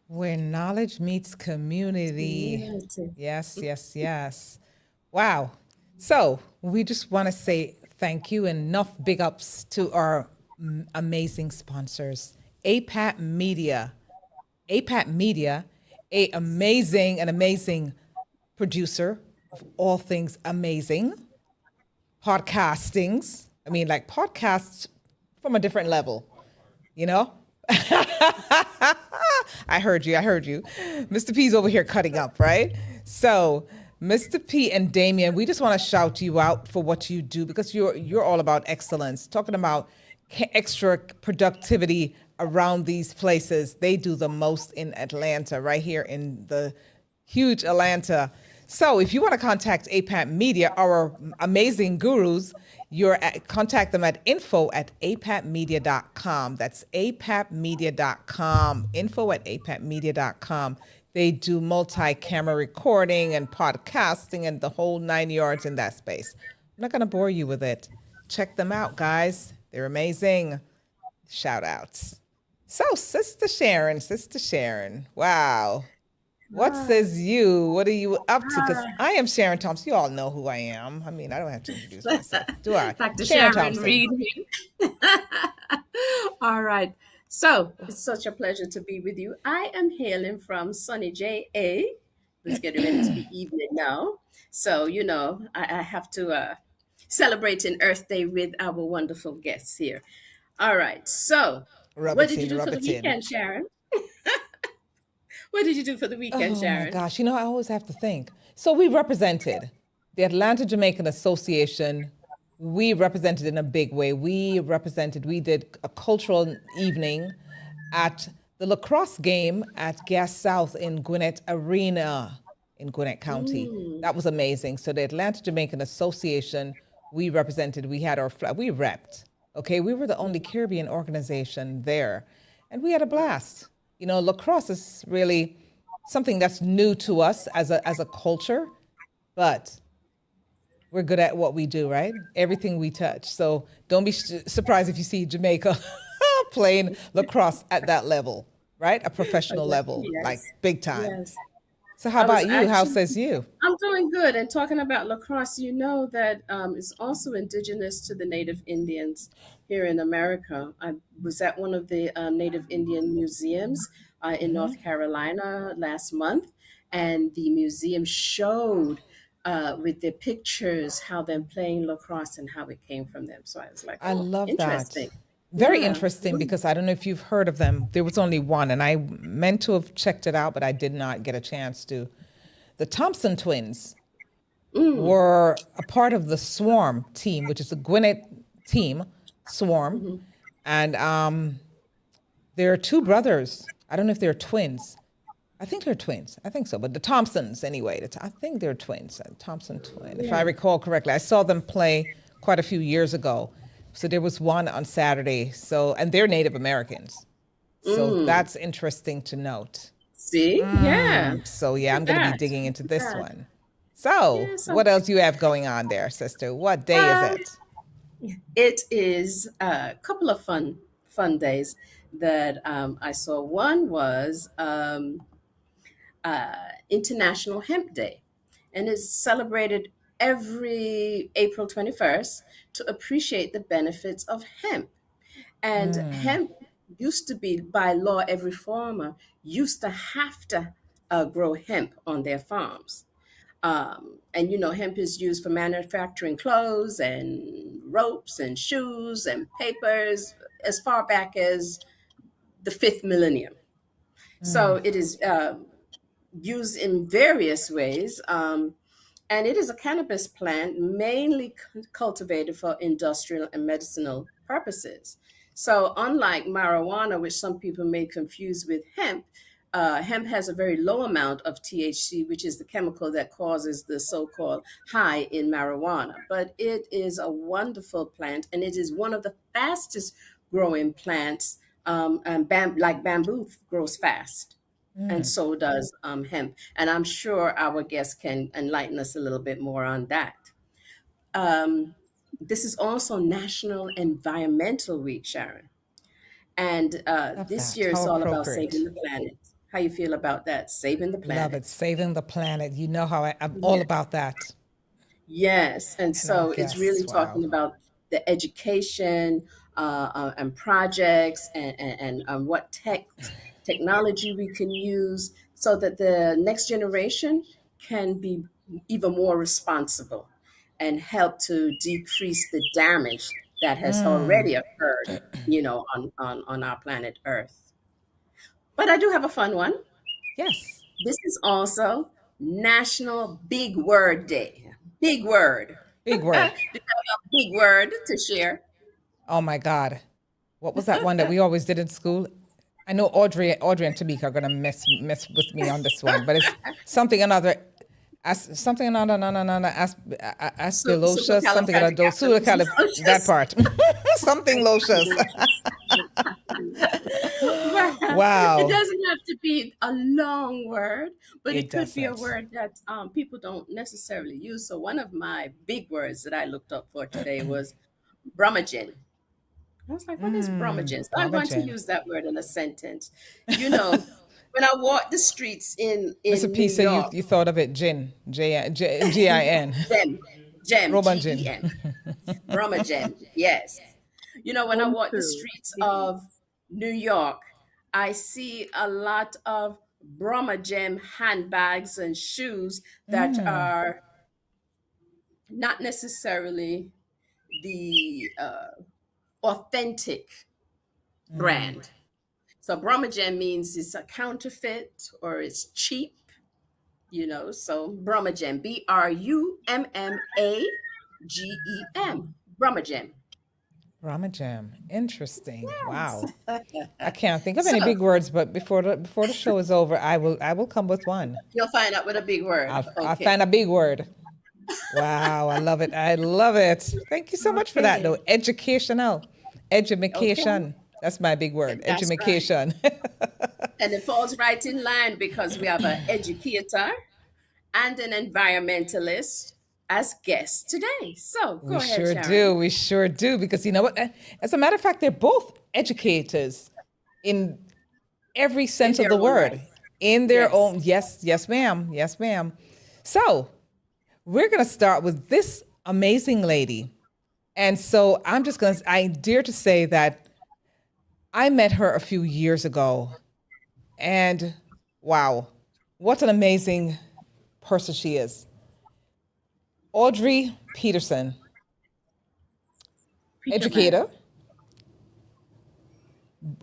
Where knowledge meets community. Community. Yes, yes, yes. Wow. So we just want to say thank you and enough big ups to our amazing sponsors. APAT Media. APAT Media, an amazing producer of all things amazing. Podcastings. I mean, like podcasts from a different level, you know? I heard you. I heard you. Mr. P's over here cutting up, right? So, Mr. P and Damien, we just want to shout you out for what you do because you're all about excellence. Talking about extra productivity around these places. They do the most in Atlanta, right here in the huge Atlanta. So if you want to contact APAT Media, our amazing gurus, contact them at info@apatmedia.com. That's apatmedia.com, info@apatmedia.com. They do multi-camera recording and podcasting and the whole 9 yards in that space. I'm not going to bore you with it. Check them out, guys. They're amazing. Shout outs. So, Sister Sharon, wow. What Hi. says you? What are you up to? Because Hi. I am Sharon Thompson. You all know who I am. I mean, I don't have to introduce myself, do I? Dr. Sharon Sharon Thompson. Reid here. All right. So it's such a pleasure to be with you. I am hailing from sunny JA. It's getting ready to be evening now. So, I have to celebrate an Earth Day with our wonderful guests here. All right. So, Rub what it did you in, do for rub the it in. weekend, Sharon? What did you do for the weekend, Oh my Sharon? gosh. I always have to think. So we represented the Atlanta Jamaican Association. We represented in a big way. We did a cultural evening at the lacrosse game at Gas South in Gwinnett Arena in Gwinnett County. Mm, That was amazing. So the Atlanta Jamaican Association, we represented, we had our flag, we repped. Okay, we were the only Caribbean organization there. And we had a blast. Lacrosse is really something that's new to us as a culture, but we're good at what we do, right? Everything we touch. So don't be surprised if you see Jamaica playing lacrosse at that level, right? A professional level, like yes, big time. yes. So how I was about you? How actually, says you? I'm doing good. And talking about lacrosse, you know that it's also indigenous to the Native Indians here in America. I was at one of the Native Indian museums in North Carolina last month, and the museum showed with their pictures how them playing lacrosse and how it came from them. So I was like, I oh, love that. interesting. Very Yeah. interesting because I don't know if you've heard of them. There was only one, and I meant to have checked it out, but I did not get a chance to. The Thompson twins Mm. were a part of the Swarm team, which is a Gwinnett team, Swarm. Hmm. And there are two brothers. I don't know if they're twins. I think they're twins. I think so. But the Thompsons, anyway, I think they're twins. Thompson twin, if I Yeah. recall correctly. I saw them play quite a few years ago. So there was one on Saturday. And they're Native Americans. So Mm. that's interesting to note. See? Yeah. So yeah, Look I'm at going to be that. digging into Look at this that. one. So Yeah, so what else you have going on there, sister? What day is um, it? it is a couple of fun days that I saw. One was International Hemp Day, and it's celebrated every April 21st to appreciate the benefits of hemp. And hemp used to be, by law, every farmer used to have to grow hemp on their farms. And hemp is used for manufacturing clothes and ropes and shoes and papers as far back as the fifth millennium. So it is used in various ways. And it is a cannabis plant mainly cultivated for industrial and medicinal purposes. So, unlike marijuana, which some people may confuse with hemp, hemp has a very low amount of THC, which is the chemical that causes the so called high in marijuana. But it is a wonderful plant, and it is one of the fastest growing plants, and like bamboo grows fast, and so does hemp. And I'm sure our guest can enlighten us a little bit more on that. Um, this is also National Environmental Week, Sharon. And Love this that. year How is all about saving appropriate. the planet. How you feel about that? Saving the Love it. planet. Saving the planet. You know how I'm all Yes. about that. Yes, and And our so it's really guests. Wow. talking about the education and projects and what technology we can use so that the next generation can be even more responsible and help to decrease the damage that has already occurred, on our planet Earth. But I do have a fun one. Yes. This is also National Big Word Day. Big word. Big word. Big word to share. Oh my God. What was that one that we always did in school? I know Audrey and Tamika are gonna mess with me on this one, but it's something another something another no no no no aspilocious, something another that Supercalifragilisticexpialidocious. part. Something locious. Well, it Wow. doesn't have to be a long word, but It it could be a doesn't. word that people don't necessarily use. So one of my big words that I looked up for today was brummaging. I was like, what is brummaging? So I'm going to Brahmagen. use that word in a sentence. You know, when I walk the streets Mr. in P New said York, you thought of it gin. Gin. gem, gem, Roman gin. GEM, brummaging, yes. When I Home walk the crew. streets of New York, I see a lot of Brahma Gem handbags and shoes that are not necessarily the authentic brand. So Brahma Gem means it's a counterfeit or it's cheap, So Brahma Gem, BRUMMAGEM, Brahma Gem. Ramajam. Interesting. Yes. Wow. I can't think of any So big words, but before the show is over, I will come with one. you'll find out with a big word. I'll find Okay. a big word. Wow, I love it. I love it. Thank you so much for that though. Okay. Educational. Okay. Education. That's my big word. That's right. Education. And it falls right in line because we have an educator and an environmentalist as guests today. So go We ahead, sure do. Sharon. We sure do. Because you know what? As a matter of fact, they're both educators in every In sense of their the own word. right. In their Yes. own, yes, yes, ma'am. Yes, ma'am. So we're gonna start with this amazing lady. And so I dare to say that I met her a few years ago. And wow, what an amazing person she is. Audrey Peterson, Peterman. educator,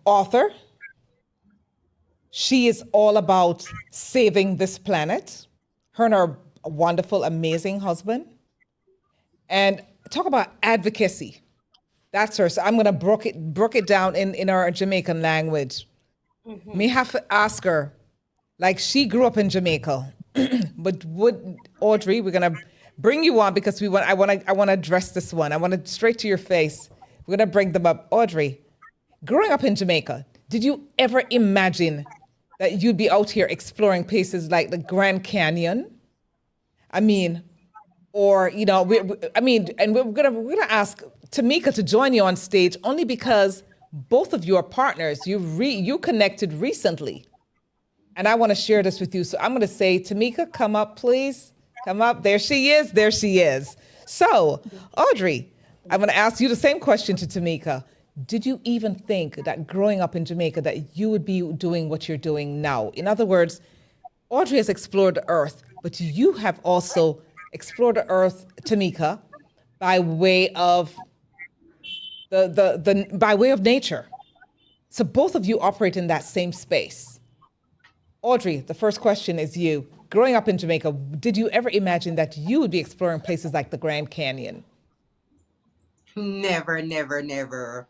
author. She is all about saving this planet. Her and her wonderful, amazing husband. And talk about advocacy. That's her. So I'm gonna broke it down in our Jamaican language. Me have to ask her, like she grew up in Jamaica, but would Audrey, we're gonna bring you on because I wanna address this one. I want to straight to your face. We're gonna bring them up. Audrey, growing up in Jamaica, did you ever imagine that you'd be out here exploring places like the Grand Canyon? I mean, or I mean, and we're gonna ask Tamika to join you on stage only because both of you are partners. You connected recently, and I want to share this with you. So I'm going to say, Tamika, come up, please. Come up. There she is. There she is. So, Audrey, I'm going to ask you the same question to Tamika. Did you even think that growing up in Jamaica that you would be doing what you're doing now? In other words, Audrey has explored the earth, but you have also explored the earth, Tamika, by way of the by way of nature. So both of you operate in that same space. Audrey, the first question is you. Growing up in Jamaica, did you ever imagine that you would be exploring places like the Grand Canyon? Never, never, never.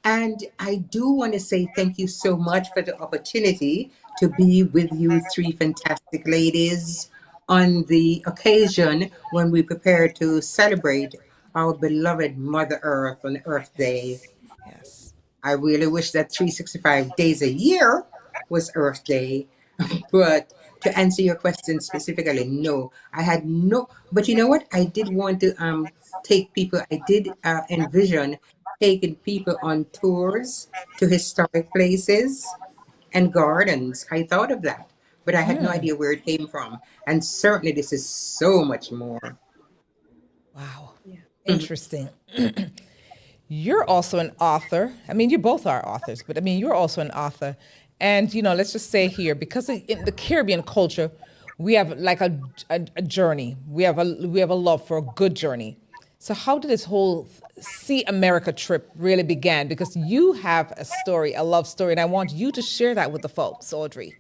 And I do want to say thank you so much for the opportunity to be with you three fantastic ladies on the occasion when we prepare to celebrate our beloved Mother Earth on Earth Day. Yes. Yes. I really wish that 365 days a year was Earth Day. But to answer your question specifically, no, I had no. But you know what? I did want to take people. I did envision taking people on tours to historic places, and gardens. I thought of that, but I had no idea where it came from. And certainly, this is so much more. Wow. Yeah. Interesting. You're also an author. I mean, you both are authors, but I mean, you're also an author. And, let's just say here, because in the Caribbean culture, we have like a journey. We have a love for a good journey. So how did this whole See America trip really began? Because you have a story, a love story, and I want you to share that with the folks, Audrey.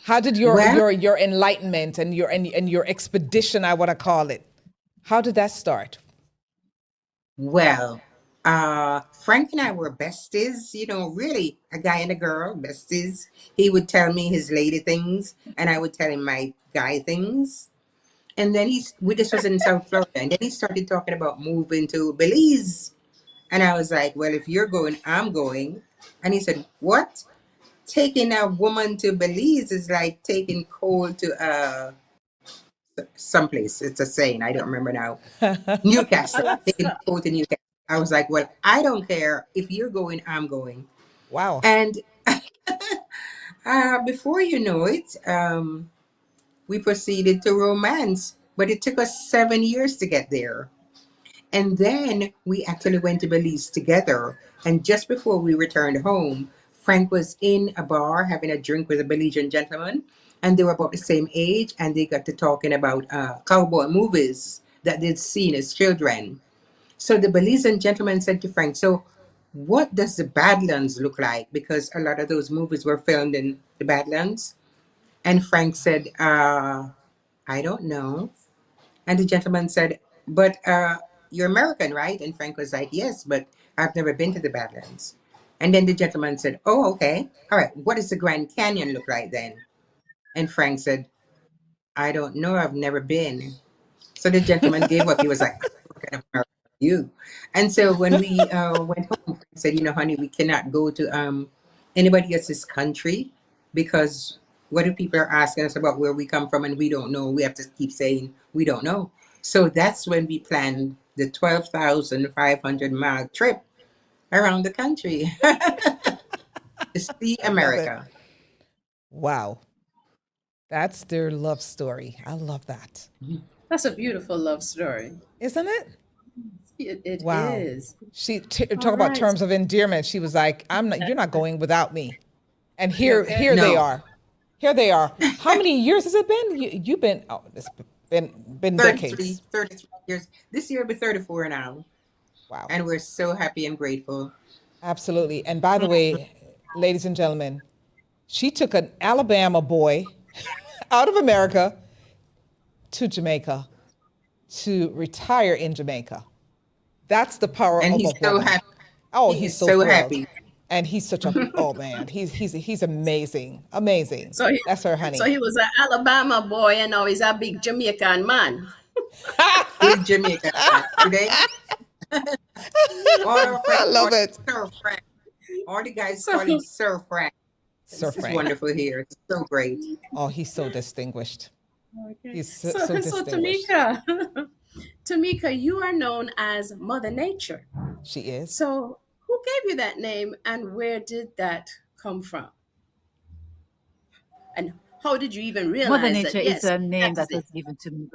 How did your Well, your your enlightenment and your expedition, I want to call it, how did that start? well, Frank and I were besties, really a guy and a girl, besties. He would tell me his lady things, and I would tell him my guy things. And then this was in South Florida, and then he started talking about moving to Belize. And I was like, well, if you're going, I'm going. And he said, what? Taking a woman to Belize is like taking coal to someplace. It's a saying, I don't remember now. Newcastle, taking coal to Newcastle. I was like, well, I don't care. If you're going, I'm going. Wow. And before you know it, we proceeded to romance. But it took us 7 years to get there. And then we actually went to Belize together. And just before we returned home, Frank was in a bar having a drink with a Belizean gentleman. And they were about the same age. And they got to talking about cowboy movies that they'd seen as children. So the Belizean gentleman said to Frank, so what does the Badlands look like? Because a lot of those movies were filmed in the Badlands. And Frank said, I don't know. And the gentleman said, but you're American, right? And Frank was like, yes, but I've never been to the Badlands. And then the gentleman said, oh, okay. All right. What does the Grand Canyon look like then? And Frank said, I don't know. I've never been. So the gentleman gave up. He was like, what kind of American are you? And so when we went home, Frank said, honey, we cannot go to anybody else's country because what if people are asking us about where we come from and we don't know? We have to keep saying we don't know. So that's when we planned the 12,500-mile trip around the country to see I love it. America. Wow. That's their love story. I love that. That's a beautiful love story. Isn't it? It Wow. is. She All talk about right. terms of endearment. She was like, "I'm not. You're not going without me." And Okay. here they No, are. Here they are. How many years has it been? You've been. Oh, it's been 33, decades. 33 years. This year will be 34 now. Wow. And we're so happy and grateful. Absolutely. And by the way, ladies and gentlemen, she took an Alabama boy out of America to Jamaica to retire in Jamaica. That's the power And of he's a so woman. happy. Oh, He he's is so so thrilled. happy. And he's such a oh man, he's amazing. Amazing. So he, That's her so honey. he was an Alabama boy, and now he's a big Jamaican man. Big Jamaican man. Today, all our I friends call love him it. Sir Frank. All the guys So call him Sir Frank. Sir This is Frank. wonderful here. It's so great. Oh, he's so distinguished. okay. He's so, So so so distinguished. Tamika, Tamika, you are known as Mother Nature. She is. So who gave you that name, and where did that come from? And how did you even Mother realize that? Nature is Yes, a that name is that it. was given to me.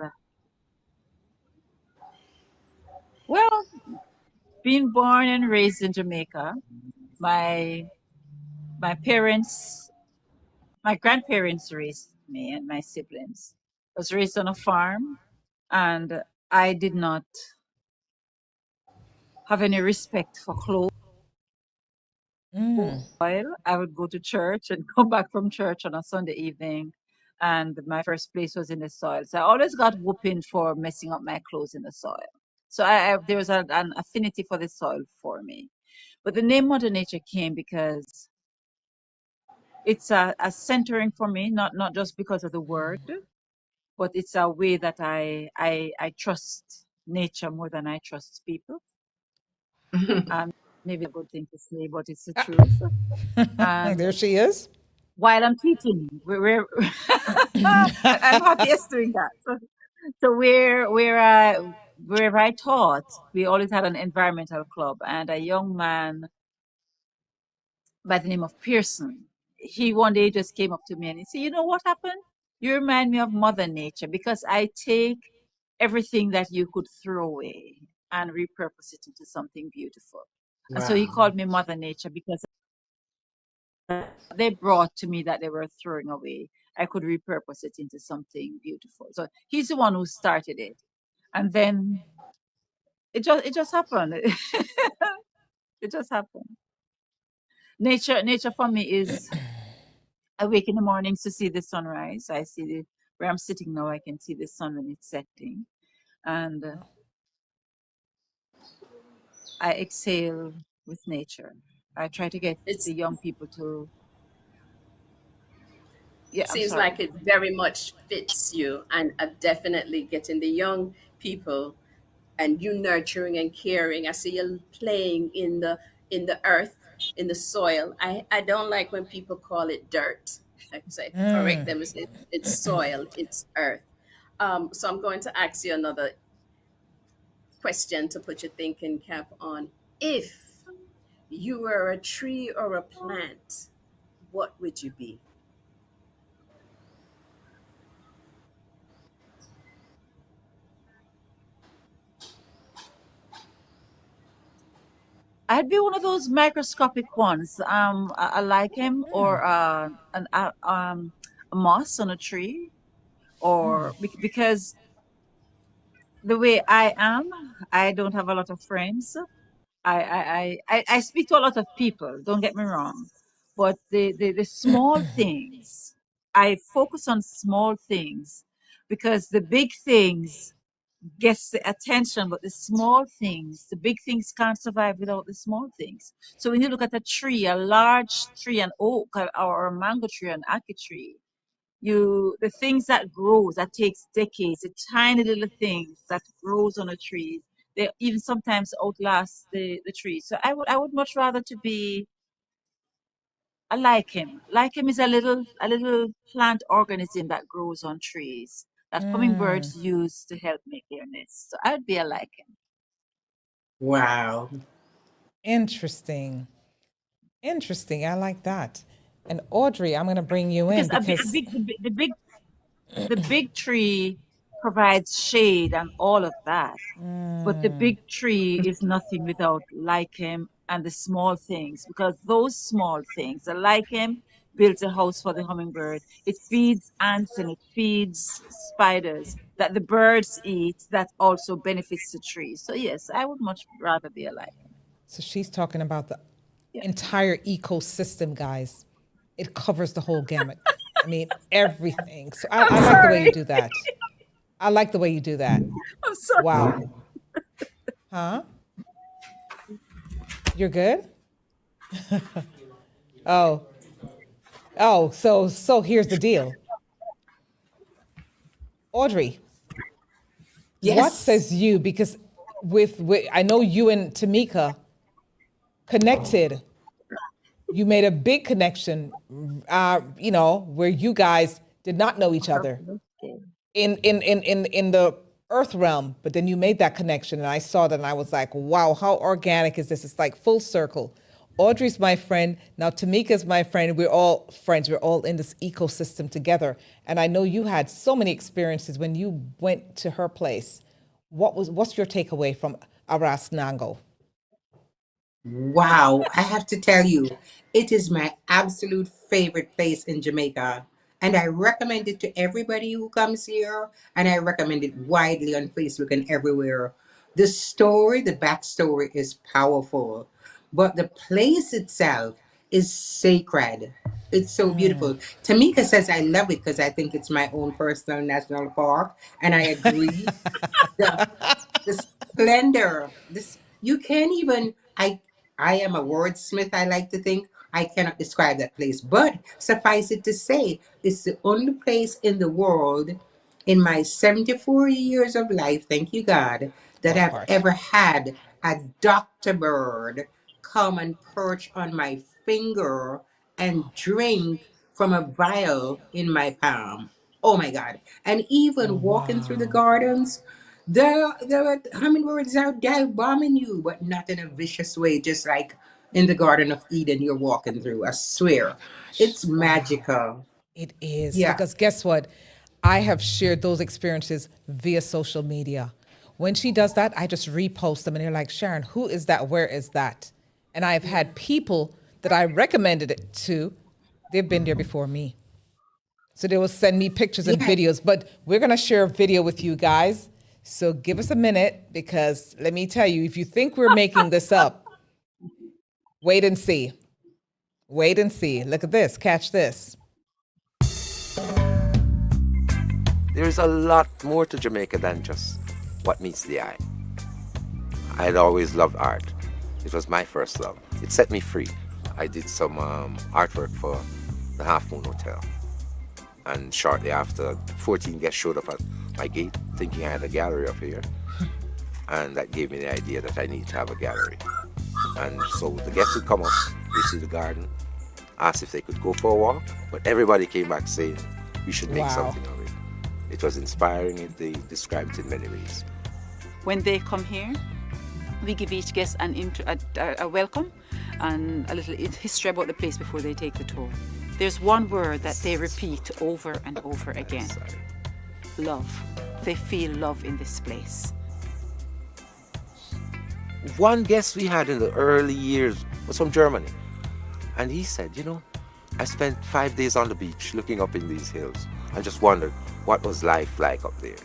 Well, being born and raised in Jamaica, my my parents, my grandparents raised me and my siblings. I was raised on a farm, and I did not have any respect for clothes. Mm. I would go to church and come back from church on a Sunday evening, and my first place was in the soil. So I always got whooping for messing up my clothes in the soil. So there was an affinity for the soil for me. But the name Mother Nature came because it's a centering for me, not just because of the word, but it's a way that I trust nature more than I trust people. Maybe a good thing to say, but it's the truth. And There she is. while I'm teaching, I'm happiest doing that. So where I taught, we always had an environmental club, and a young man by the name of Pearson. He one day just came up to me and he said, "You know what happened? You remind me of Mother Nature because I take everything that you could throw away and repurpose it into something beautiful." And so he Wow. called me Mother Nature because they brought to me that they were throwing away, I could repurpose it into something beautiful. So he's the one who started it. And then it just happened. It just happened. Nature for me is I wake in the mornings to see the sunrise. I see where I'm sitting now, I can see the sun when it's setting. And I exhale with nature. I try to get It the young people to, yeah, I'm seems sorry. like it very much fits you, and definitely getting the young people and you nurturing and caring. I see you playing in the earth, in the soil. I don't like when people call it dirt. I say correct them. It's soil. It's earth. So I'm going to ask you another question to put your thinking cap on. If you were a tree or a plant, what would you be? I'd be one of those microscopic ones, a lichen or a moss on a tree, or because the way I am, I don't have a lot of friends. I speak to a lot of people, don't get me wrong, but the small things, I focus on small things because the big things gets the attention, but the big things can't survive without the small things. So when you look at a tree, a large tree, an oak or a mango tree, an ackee tree, the things that grows that takes decades, the tiny little things that grows on a tree, they even sometimes outlast the tree. So I would much rather to be a lichen. Lichen is a little plant organism that grows on trees that hummingbirds use to help make their nests. So I'd be a lichen. Wow. Interesting. Interesting. I like that. And Audrey, I'm going to bring you in Because because the big tree provides shade and all of that. But the big tree is nothing without lichen and the small things, because those small things, the lichen builds a house for the hummingbird. It feeds ants and it feeds spiders that the birds eat that also benefits the tree. So yes, I would much rather be a lichen. so she's talking about the Yeah. entire ecosystem, guys. It covers the whole gamut. I mean, everything. So I'm I like the way you sorry. do that. I like the way you do that. I'm sorry. Wow. Huh? You're good? Oh. Oh, so here's the deal. Audrey, what Yes. says you? Because with I know you and Tamika connected. You made a big connection, where you guys did not know each other Okay. in the earth realm, but then you made that connection, and I saw that, and I was like, wow, how organic is this? It's like full circle. Audrey's my friend now. Tamika's my friend. We're all friends. We're all in this ecosystem together. And I know you had so many experiences when you went to her place. What's your takeaway from Aras Nango? Wow, I have to tell you, it is my absolute favorite place in Jamaica. And I recommend it to everybody who comes here, and I recommend it widely on Facebook and everywhere. The backstory is powerful, but the place itself is sacred. It's so beautiful. Tamika says I love it because I think it's my own personal national park, and I agree. The the splendor, this you can't even I am a wordsmith, I like to think. I cannot describe that place, but suffice it to say, it's the only place in the world in my 74 years of life, thank you God, that That I've part. ever had a doctor bird come and perch on my finger and drink from a vial in my palm. Oh my God. And even walking through the Wow. gardens, the hummingbirds out there bombing you, but not in a vicious way, just like in the Garden of Eden you're walking through. I swear. It's Wow. magical. It is Yeah. because guess what? I have shared those experiences via social media. When she does that, I just repost them and they're like, Sharon, who is that? Where is that? And I've had people that I recommended it to, they've been there before me. So they will send me pictures and Yeah. videos, but we're going to share a video with you guys. So give us a minute because let me tell you, if you think we're making this up, wait and see. Wait and see. Look at this. Catch this. There's a lot more to Jamaica than just what meets the eye. I had always loved art. It was my first love. It set me free. I did some artwork for the Half Moon Hotel. And shortly after, 14 guests showed up at my gate thinking I had a gallery up here. And that gave me the idea that I need to have a gallery. And so the guests would come up, they see the garden, ask if they could go for a walk, but everybody came back saying, we should make Wow. something of it. It was inspiring, they described it in many ways. When they come here, we give each guest a welcome and a little history about the place before they take the tour. There's one word that they repeat over and over again. Love. They feel love in this place. One guest we had in the early years was from Germany. And he said, I spent 5 days on the beach looking up in these hills. I just wondered what was life like up there.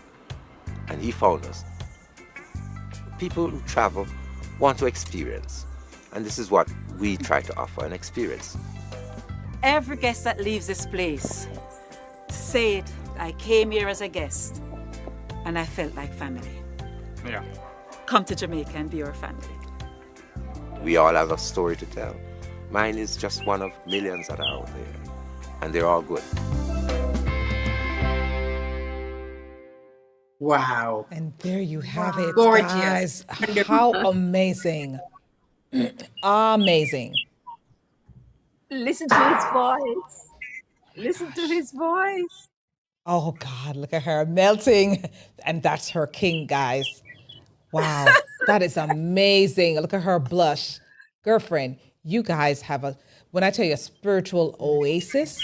And he found us. People who travel want to experience. And this is what we try to offer, an experience. Every guest that leaves this place, say it, I came here as a guest and I felt like family. Yeah. Come to Jamaica and be your family. We all have a story to tell. Mine is just one of millions that are out there. And they're all good. Wow. And there you have it, Gorgeous. guys. Wonderful. How amazing. Amazing. Listen to his voice. Listen to his voice. Oh, God, look at her melting. And that's her king, guys. Wow, that is amazing. Look at her blush. Girlfriend, you guys have when I tell you a spiritual oasis,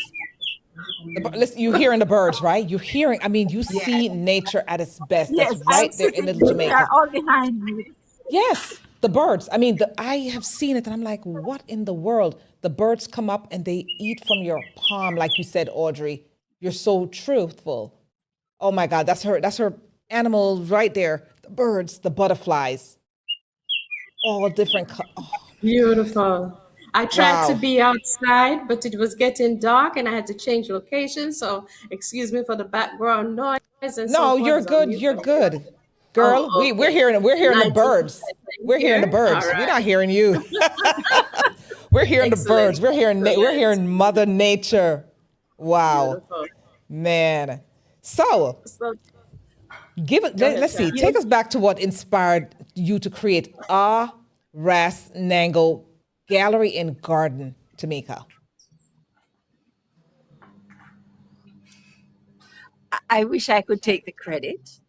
listen, you're hearing the birds, right? You're hearing, you see nature at its best. Yes, That's I'm right there in sitting. little They Jamaica. are all behind me. Yes, the birds. I have seen it and I'm like, what in the world? The birds come up and they eat from your palm, like you said, Audrey. You're so truthful. Oh my God, that's her animal right there. The birds, the butterflies, all different. Beautiful. I tried to Wow. be outside, but it was getting dark and I had to change location. So excuse me for the background noise and so No, forth. I you're was on good. mute You're for a while. good. Girl, Oh, we're okay. hearing the 90% birds. We're hearing the here. All birds. We're not right. hearing you. We're hearing the Excellent. birds. We're Excellent. hearing Mother Nature. Wow, Beautiful. man. So So let, go ahead, us see. Sharon. Take us back to what inspired you to create a Ras Nango Gallery and Garden, Tamika. I wish I could take the credit,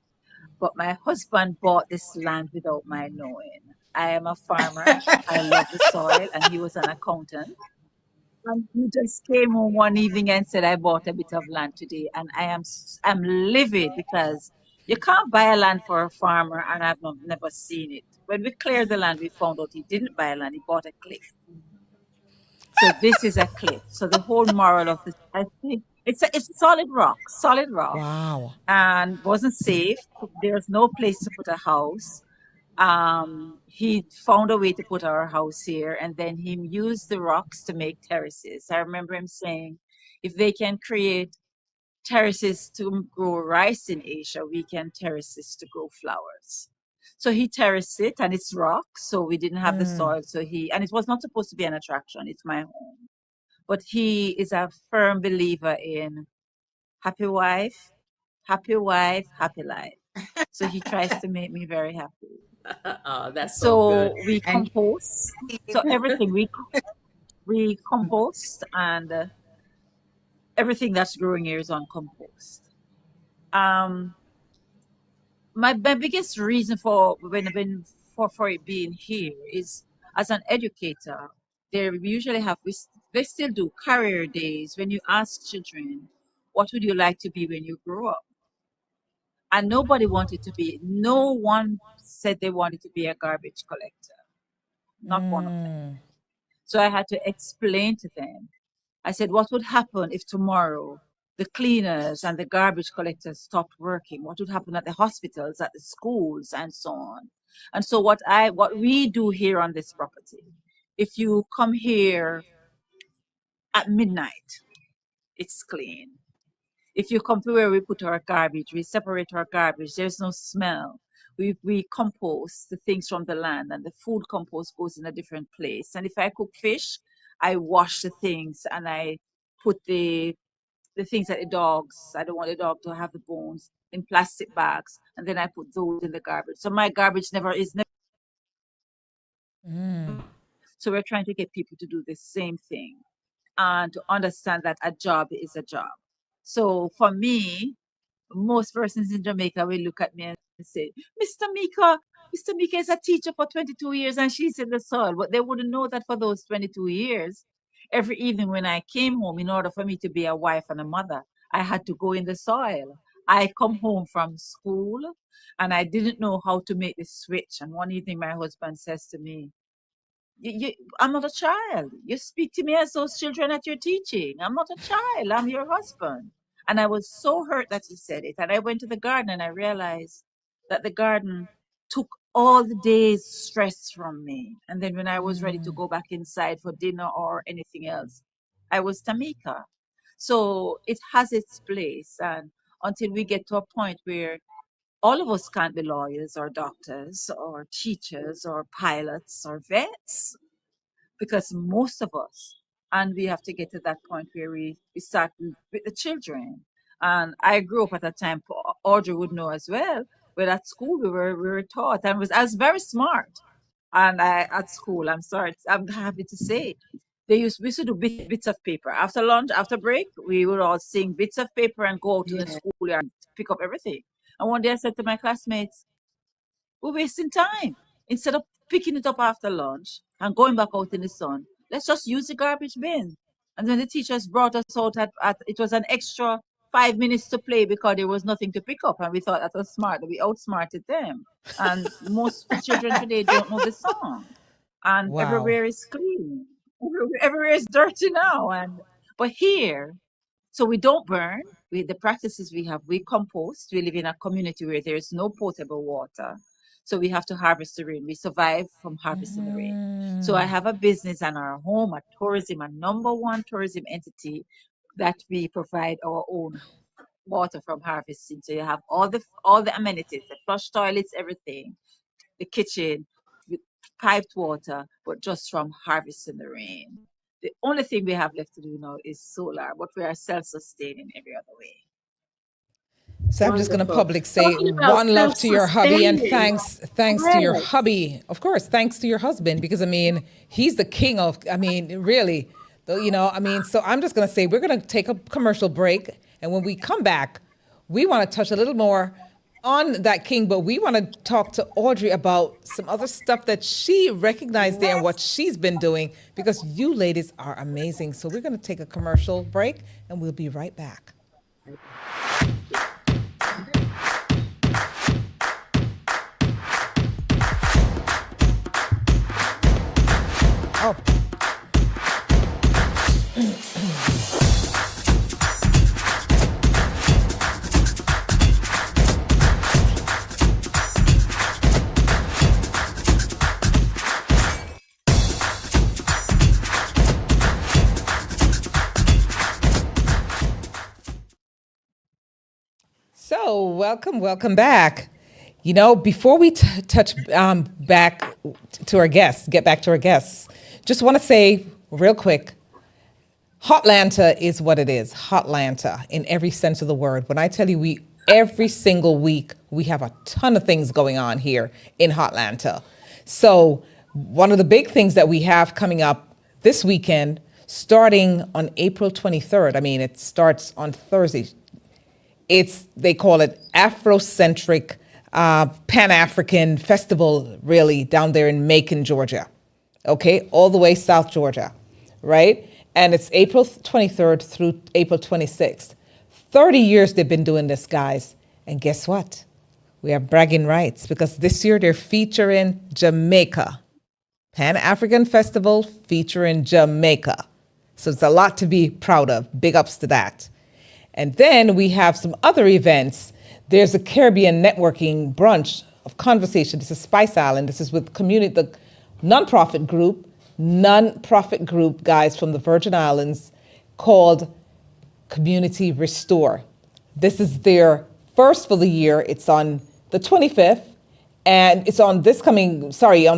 but my husband bought this land without my knowing. I am a farmer. I love the soil, and he was an accountant. And he just came home one evening and said, I bought a bit of land today. And I'm livid because you can't buy a land for a farmer, and never seen it. When we cleared the land, we found out he didn't buy land, he bought a cliff. So this is a cliff. So the whole moral of this, I think, it's solid rock, Wow. and wasn't safe. There's no place to put a house. He found a way to put our house here, and then he used the rocks to make terraces. I remember him saying, if they can create terraces to grow rice in Asia, we can terraces to grow flowers. So he terraced it, and it's rock, so we didn't have the soil. And it was not supposed to be an attraction. It's my home. But he is a firm believer in happy wife, happy life. So he tries to make me very happy. Oh, that's so good. So we And compost. So everything we compost, and everything that's growing here is on compost. My biggest reason for it being here is, as an educator, we usually have, they still do career days when you ask children, what would you like to be when you grow up? And no one said they wanted to be a garbage collector. Not one of them. So I had to explain to them. I said, what would happen if tomorrow the cleaners and the garbage collectors stopped working? What would happen at the hospitals, at the schools, and so on? And so what we do here on this property, if you come here at midnight, it's clean. If you come to where we put our garbage, we separate our garbage, there's no smell. We compost the things from the land, and the food compost goes in a different place. And if I cook fish, I wash the things and I put the things that the dogs, I don't want the dog to have the bones, in plastic bags, and then I put those in the garbage. So my garbage never. So we're trying to get people to do the same thing and to understand that a job is a job. So for me, most persons in Jamaica will look at me and say, Mr. Mika is a teacher for 22 years and she's in the soil. But they wouldn't know that for those 22 years, every evening when I came home, in order for me to be a wife and a mother, I had to go in the soil. I come home from school and I didn't know how to make the switch. And one evening my husband says to me, I'm not a child. You speak to me as those children that you're teaching. I'm not a child. I'm your husband. And I was so hurt that he said it. And I went to the garden and I realized that the garden took all the day's stress from me. And then when I was ready to go back inside for dinner or anything else, I was Tamika. So it has its place. And until we get to a point where all of us can't be lawyers or doctors or teachers or pilots or vets, because most of us, and we have to get to that point where we start with the children. And I grew up at a time, Audrey would know as well, but at school we were taught, and I was very smart. And at school, I'm happy to say, we used to do bits of paper. After lunch, after break, we would all sing bits of paper and go out to the schoolyard and pick up everything. And one day I said to my classmates, we're wasting time. Instead of picking it up after lunch and going back out in the sun, let's just use the garbage bin. And then the teachers brought us out it was an extra 5 minutes to play because there was nothing to pick up. And we thought that was smart, that we outsmarted them. And most children today don't know the song. And Wow. everywhere is clean. Everywhere is dirty now. But here, so we don't burn. The practices we have, we compost. We live in a community where there is no potable water. So we have to harvest the rain. We survive from harvesting the rain. So I have a business and our home, a number one tourism entity, that we provide our own water from harvesting. So you have all the amenities, the flush toilets, everything, the kitchen, with piped water, but just from harvesting the rain. The only thing we have left to do now is solar, but we are self-sustaining every other way. So I'm just going to Wonderful. public say Talking about one love to your hubby and self-sustaining. thanks to your Right. hubby. Of course, thanks to your husband, because I mean, he's the king of, I mean, really, so I'm just going to say we're going to take a commercial break. And when we come back, we want to touch a little more on that king, but we want to talk to Audrey about some other stuff that she recognized there and what she's been doing, because you ladies are amazing. So we're going to take a commercial break and we'll be right back. Oh. So, welcome back. You know, before we touch back to our guests, get back to our guests, just want to say real quick, Hotlanta is what it is. Hotlanta in every sense of the word. When I tell you every single week, we have a ton of things going on here in Hotlanta. So one of the big things that we have coming up this weekend, starting on April 23rd, I mean, it starts on Thursday. They call it Afrocentric Pan-African Festival, really, down there in Macon, Georgia. okay, all the way South Georgia, right? And it's April 23rd through April 26th. 30 years they've been doing this, guys. And guess what? We have bragging rights because this year they're featuring Jamaica. Pan African Festival featuring Jamaica. So it's a lot to be proud of. Big ups to that. And then we have some other events. There's a Caribbean networking brunch of conversation. This is Spice Island. This is with community, the nonprofit group, guys, from the Virgin Islands called Community Restore. This is their first for the year. It's on the 25th, and it's on on the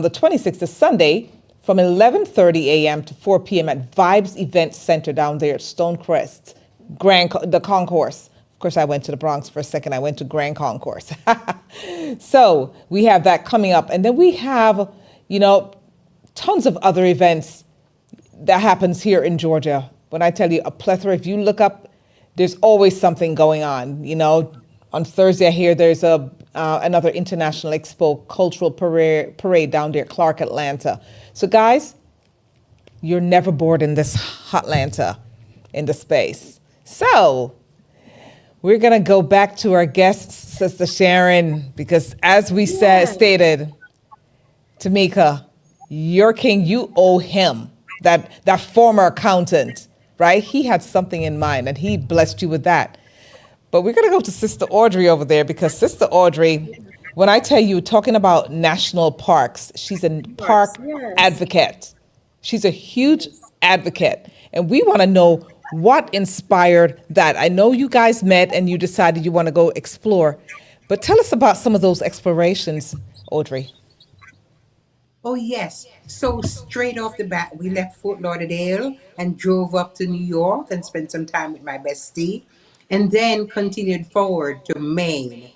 26th, this Sunday, from 11:30 a.m. to 4 p.m. at Vibes Event Center down there at Stonecrest, the concourse. Of course, I went to the Bronx for a second. I went to Grand Concourse. So we have that coming up. And then we have, tons of other events that happens here in Georgia. When I tell you a plethora, if you look up, there's always something going on. On Thursday, I hear there's another International Expo cultural parade down there at Clark, Atlanta. So guys, you're never bored in this Hotlanta, in the space. So we're going to go back to our guest, Sister Sharon, because as we stated, Tamika, your king, you owe him, that former accountant, right? He had something in mind and he blessed you with that. But we're going to go to Sister Audrey over there because Sister Audrey, when I tell you, talking about national parks, she's a park advocate. She's a huge advocate. And we want to know what inspired that. I know you guys met and you decided you want to go explore, but tell us about some of those explorations, Audrey. Oh, yes. So straight off the bat, we left Fort Lauderdale and drove up to New York and spent some time with my bestie, and then continued forward to Maine.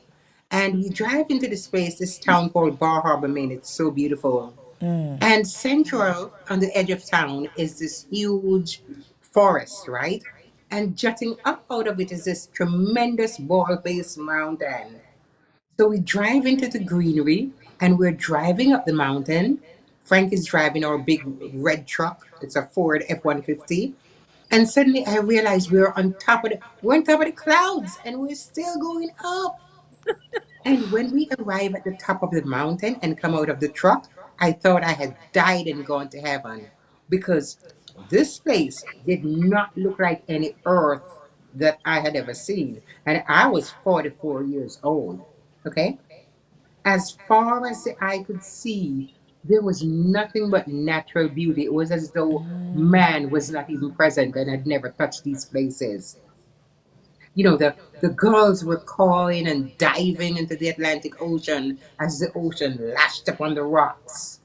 And we drive into this town called Bar Harbor, Maine. It's so beautiful. And central on the edge of town is this huge forest, right? And jutting up out of it is this tremendous ball-faced mountain. So we drive into the greenery and we're driving up the mountain. Frank is driving our big red truck. It's a Ford F-150. And suddenly I realized we're on top of the clouds and we're still going up. And when we arrive at the top of the mountain and come out of the truck, I thought I had died and gone to heaven because this place did not look like any earth that I had ever seen. And I was 44 years old. Okay? As far as the eye could see, there was nothing but natural beauty. It was as though man was not even present and had never touched these places. The girls were calling and diving into the Atlantic Ocean as the ocean lashed upon the rocks.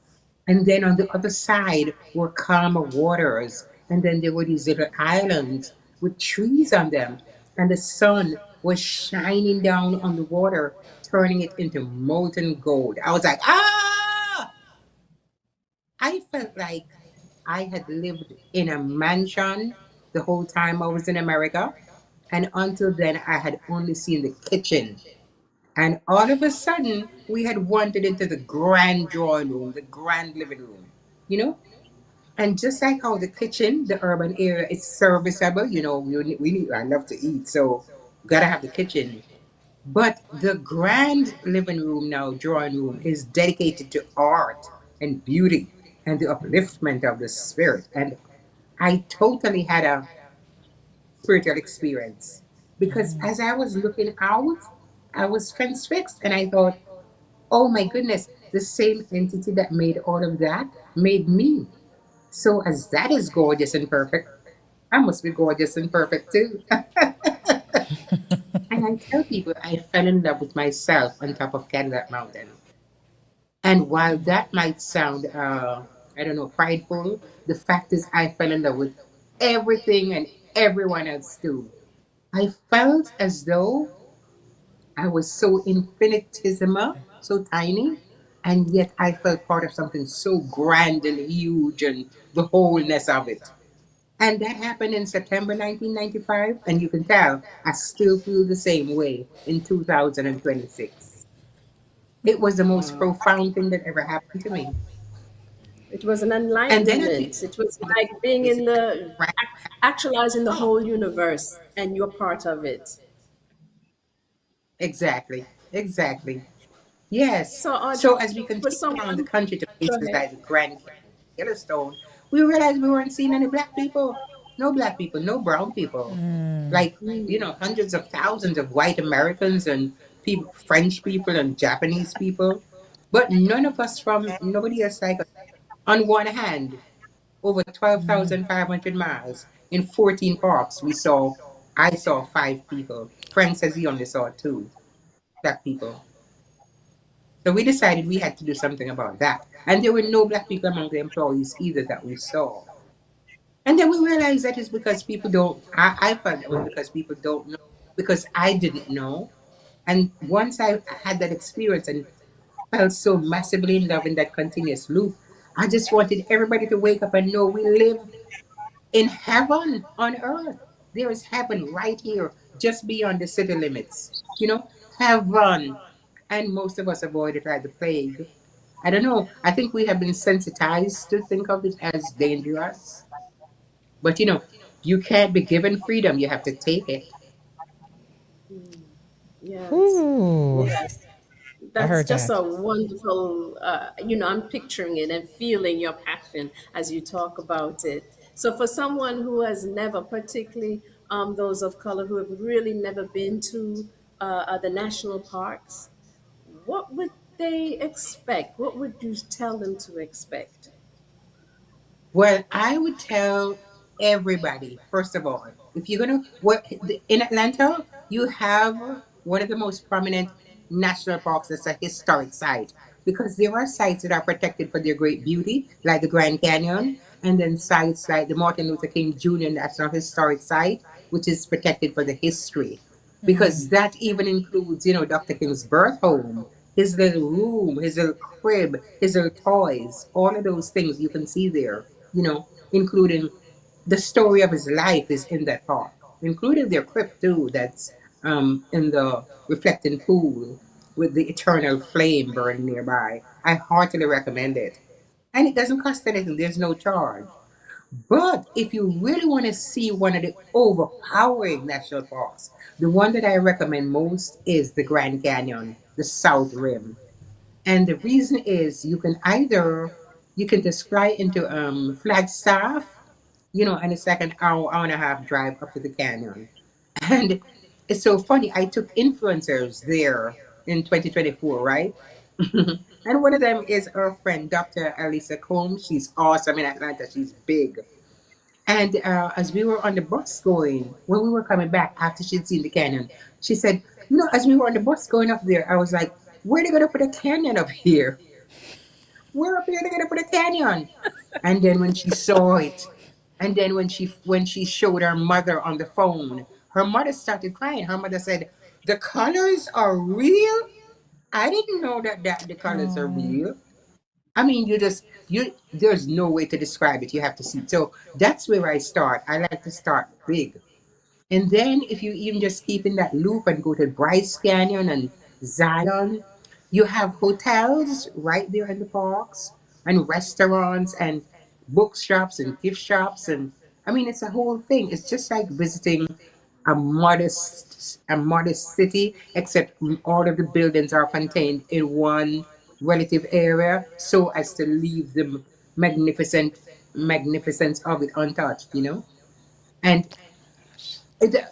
And then on the other side were calmer waters. And then there were these little islands with trees on them. And the sun was shining down on the water, turning it into molten gold. I was like, ah! I felt like I had lived in a mansion the whole time I was in America. And until then, I had only seen the kitchen. And all of a sudden, we had wandered into the grand drawing room, the grand living room, you know? And just like how the kitchen, the urban area is serviceable, I love to eat, so gotta have the kitchen. But the grand living room now, drawing room, is dedicated to art and beauty and the upliftment of the spirit. And I totally had a spiritual experience because as I was looking out, I was transfixed and I thought, oh my goodness, the same entity that made all of that made me. So, as that is gorgeous and perfect, I must be gorgeous and perfect too. And I tell people I fell in love with myself on top of Cadillac Mountain. And while that might sound, I don't know, prideful, the fact is I fell in love with everything and everyone else too. I felt as though I was so infinitesimal, so tiny, and yet I felt part of something so grand and huge and the wholeness of it. And that happened in September 1995, and you can tell I still feel the same way in 2026. It was the most profound thing that ever happened to me. It was an And then as we enlightenment. It was like being is in the right. actualizing the whole universe, and you're part of it. Exactly. Exactly. Yes. So, So Audrey, as we for continue around the someone, country to go places ahead. like the Grand Canyon, Yellowstone, we realized we weren't seeing any black people. No black people, no brown people. Like, Mm, hundreds of thousands of white Americans and people, French people and Japanese people. But none of us from, nobody else like us. On one hand, over 12,500 miles in 14 parks, I saw five people. Frank says he only saw two black people. So we decided we had to do something about that. And there were no black people among the employees either that we saw. And then we realized that is because people don't, I felt that was because people don't know, because I didn't know. And once I had that experience and felt so massively in love in that continuous loop, I just wanted everybody to wake up and know we live in heaven on earth. There is heaven right here, just beyond the city limits. Heaven. And most of us avoid it like the plague. I don't know. I think we have been sensitized to think of it as dangerous. But you can't be given freedom, you have to take it. yes, Ooh, yes. I That's heard just that. a wonderful, I'm picturing it and feeling your passion as you talk about it. So, for someone who has never, particularly those of color who have really never been to the national parks, what would they expect? What would you tell them to expect? Well, I would tell everybody, first of all, if you're gonna what in Atlanta, you have one of the most prominent national parks that's a historic site because there are sites that are protected for their great beauty, like the Grand Canyon, and then sites like the Martin Luther King Jr. National Historic Site, which is protected for the history. Because that even includes, Dr. King's birth home, his little room, his little crib, his little toys, all of those things you can see there, including the story of his life is in that park, including their crypt too, that's in the reflecting pool with the eternal flame burning nearby. I heartily recommend it. And it doesn't cost anything, there's no charge. But if you really want to see one of the overpowering national parks, the one that I recommend most is the Grand Canyon, the South Rim. And the reason is you can just fly into Flagstaff, and it's like an hour and a half drive up to the canyon. And it's so funny. I took influencers there in 2024, right? And one of them is our friend, Dr. Alisa Combs. She's awesome in Atlanta. She's big. And as we were on the bus going, when we were coming back after she'd seen the canyon, she said, as we were on the bus going up there, I was like, where are they going to put a canyon up here? Where up here are they going to put a canyon? And then when she saw it, and then when she showed her mother on the phone, her mother started crying. Her mother said, "The colors are real. I didn't know that the colors are Oh, real." I mean, there's no way to describe it. You have to see it. So that's where I start. I like to start big. And then if you even just keep in that loop and go to Bryce Canyon and Zion, you have hotels right there in the parks and restaurants and bookshops and gift shops, and I mean it's a whole thing. It's just like visiting a modest city, except all of the buildings are contained in one relative area so as to leave the magnificence of it untouched. And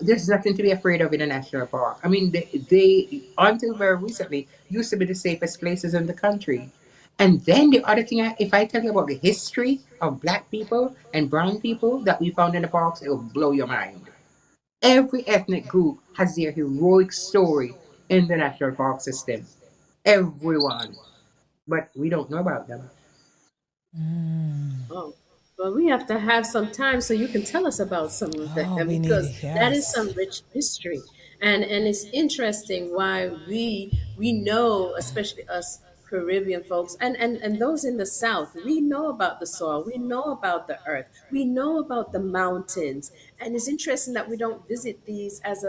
there's nothing to be afraid of in a national park. I mean, they until very recently used to be the safest places in the country. And then the other thing, if I tell you about the history of black people and brown people that we found in the parks, it will blow your mind. Every ethnic group has their heroic story in the national park system. Everyone, but we don't know about them. Oh, well, we have to have some time so you can tell us about some of oh, them we need because it. that is Yes. some rich history, and it's interesting why we know, especially us Caribbean folks and those in the South, we know about the soil, we know about the earth, we know about the mountains, and it's interesting that we don't visit these as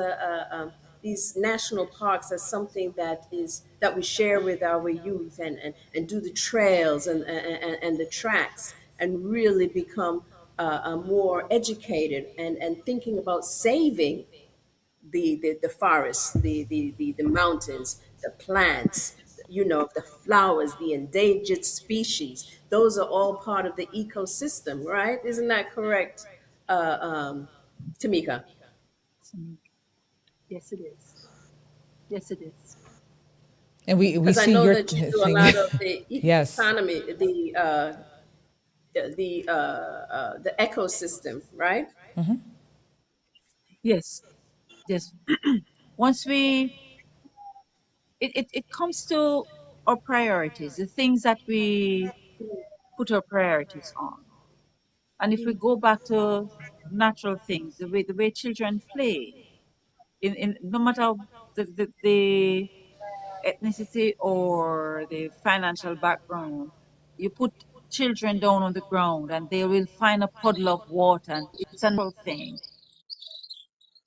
these national parks as something that we share with our youth, and do the trails and the tracks, and really become more educated, and thinking about saving the forests, the mountains, the plants, the flowers, the endangered species. Those are all part of the ecosystem, right? Isn't that correct, Tamika? Yes, it is. Yes, it is. And we Because I see know your that you do a thing. lot of the Yes. economy, the ecosystem, right? Yes, yes. Once it comes to our priorities, the things that we put our priorities on. And if we go back to natural things, the way children play, in no matter the ethnicity or the financial background, you put children down on the ground and they will find a puddle of water, and it's a natural thing.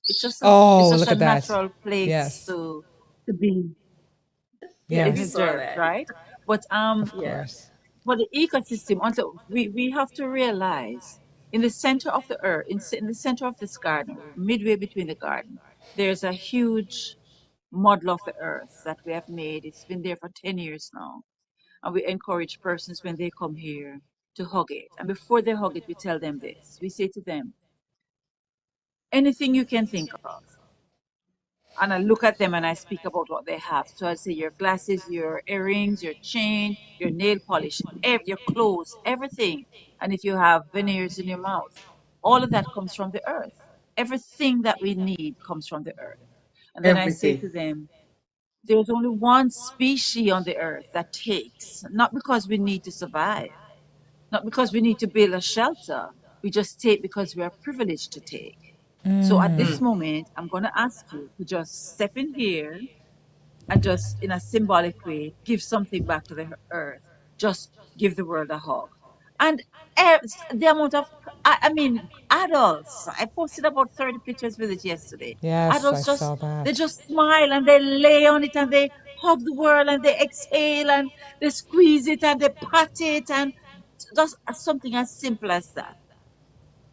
It's Oh, just look a at that. natural place Yes. to be Yeah, in we the Yes. saw dirt, that. right? But Of Yeah. course. for the ecosystem, until we have to realize in the center of the earth, in the center of this garden, midway between the garden, there's a huge model of the earth that we have made. It's been there for 10 years now. And we encourage persons when they come here to hug it. And before they hug it, we tell them this. We say to them, anything you can think of. And I look at them and I speak about what they have. So I say your glasses, your earrings, your chain, your nail polish, your clothes, everything. And if you have veneers in your mouth, all of that comes from the earth. Everything that we need comes from the earth. And then I say Everything. to them, there's only one species on the earth that takes, not because we need to survive, not because we need to build a shelter. We just take because we are privileged to take. So at this moment, I'm going to ask you to just step in here and just in a symbolic way give something back to the earth. Just give the world a hug. And the amount of, I mean, adults, I posted about 30 pictures with it yesterday. Yes, I Adults saw just, they that. just smile and they lay on it and they hug the world and they exhale and they squeeze it and they pat it, and just something as simple as that.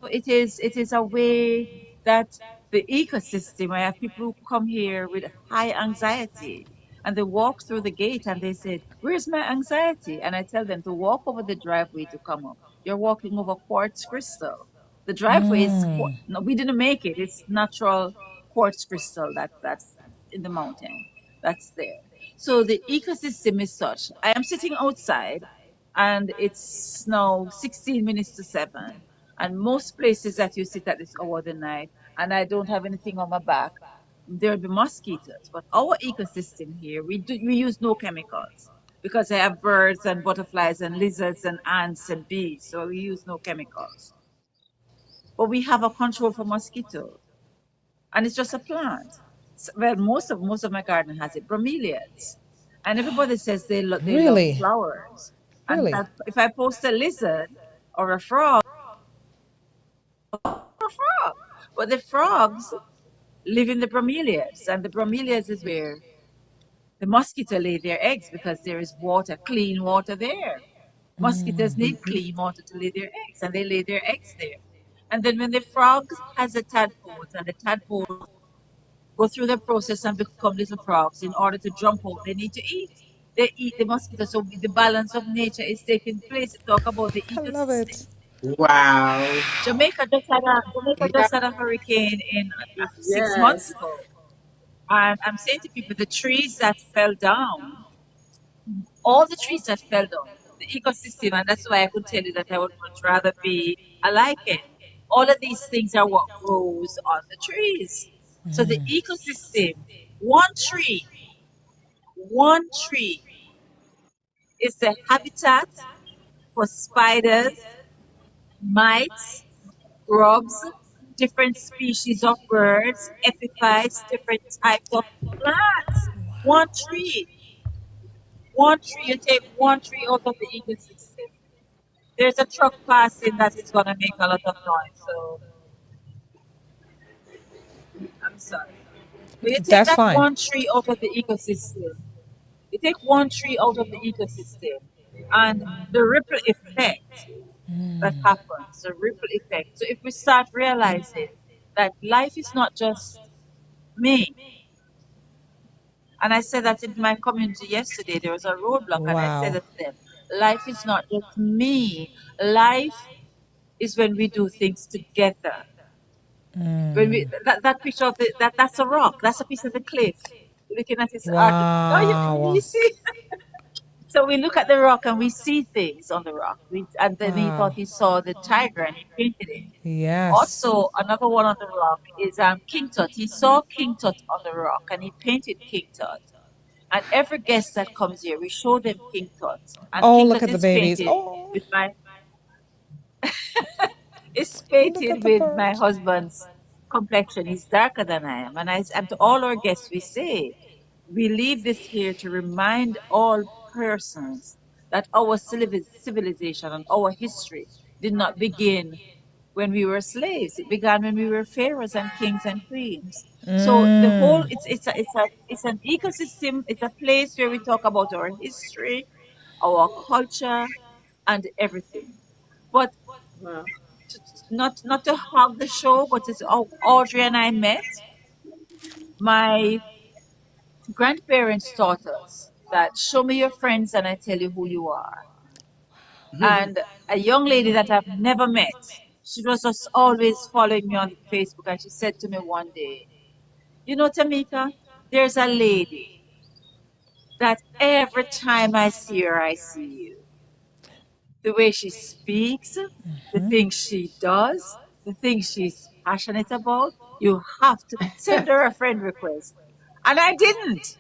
So it is a way that the ecosystem, I have people who come here with high anxiety and they walk through the gate and they said, where's my anxiety? And I tell them to walk over the driveway to come up. You're walking over quartz crystal. The driveway is no, we didn't make it. It's natural quartz crystal that's in the mountain. That's there. So the ecosystem is such. I am sitting outside and it's now 16 minutes to 7. And most places that you sit at this hour of the night, and I don't have anything on my back, there'll be mosquitoes. But our ecosystem here, we use no chemicals because I have birds and butterflies and lizards and ants and bees, so we use no chemicals. But we have a control for mosquito, and it's just a plant. Well, most of my garden has it, bromeliads, and everybody says they love Really? flowers. And Really? if I post a lizard or a frog, frog. But the frogs live in the bromeliads, and the bromeliads is where the mosquito lay their eggs because there is water, clean water there. Mosquitoes need clean water to lay their eggs, and they lay their eggs there. And then when the frogs has the tadpoles, and the tadpoles go through the process and become little frogs, in order to jump out, they need to eat. They eat the mosquitoes, so the balance of nature is taking place. Talk about the I love ecosystem. it. Wow. Jamaica Yeah. just had a hurricane in 6 months Yes. ago. And I'm saying to people, the trees that fell down, all the trees that fell down, the ecosystem, and that's why I could tell you that I would much rather be a lichen. All of these things are what grows on the trees. So the ecosystem, one tree is the habitat for spiders, mites, grubs, different species of birds, epiphytes, different types of plants. One tree, one tree, you take one tree out of the ecosystem. There's a truck passing that is going to make a lot of noise, so I'm sorry. But you take That's that fine. one tree out of the ecosystem. You take one tree out of the ecosystem, and the ripple effect that happens, the ripple effect. So if we start realizing that life is not just me, and I said that in my community yesterday, there was a roadblock, and I said Wow. that to them, life is not just me. Life is when we do things together. When we that picture of that's a rock, that's a piece of the cliff. Looking at his art. Oh, you Wow. see. So we look at the rock and we see things on the rock. And then he thought Wow. he saw the tiger and he painted it. Yes. Also, another one on the rock is King Tut. He saw King Tut on the rock and he painted King Tut. And every guest that comes here, we show them King Tut. And Oh, King look Tut at the is babies. painted Oh, with my is look painted at the with my bird. husband's complexion. He's darker than I am. And to all our guests, we say, we leave this here to remind all persons that our civilization and our history did not begin when we were slaves. It began when we were pharaohs and kings and queens. So the whole it's an ecosystem. It's a place where we talk about our history, our culture, and everything. But Wow. not to hog the show, but it's how Audrey and I met. My grandparents taught us that show me your friends and I tell you who you are. And a young lady that I've never met, she was just always following me on Facebook, and she said to me one day, "You know, Tamika, there's a lady that every time I see her, I see you. The way she speaks, the things she does, the things she's passionate about, you have to send her a friend request." And I didn't.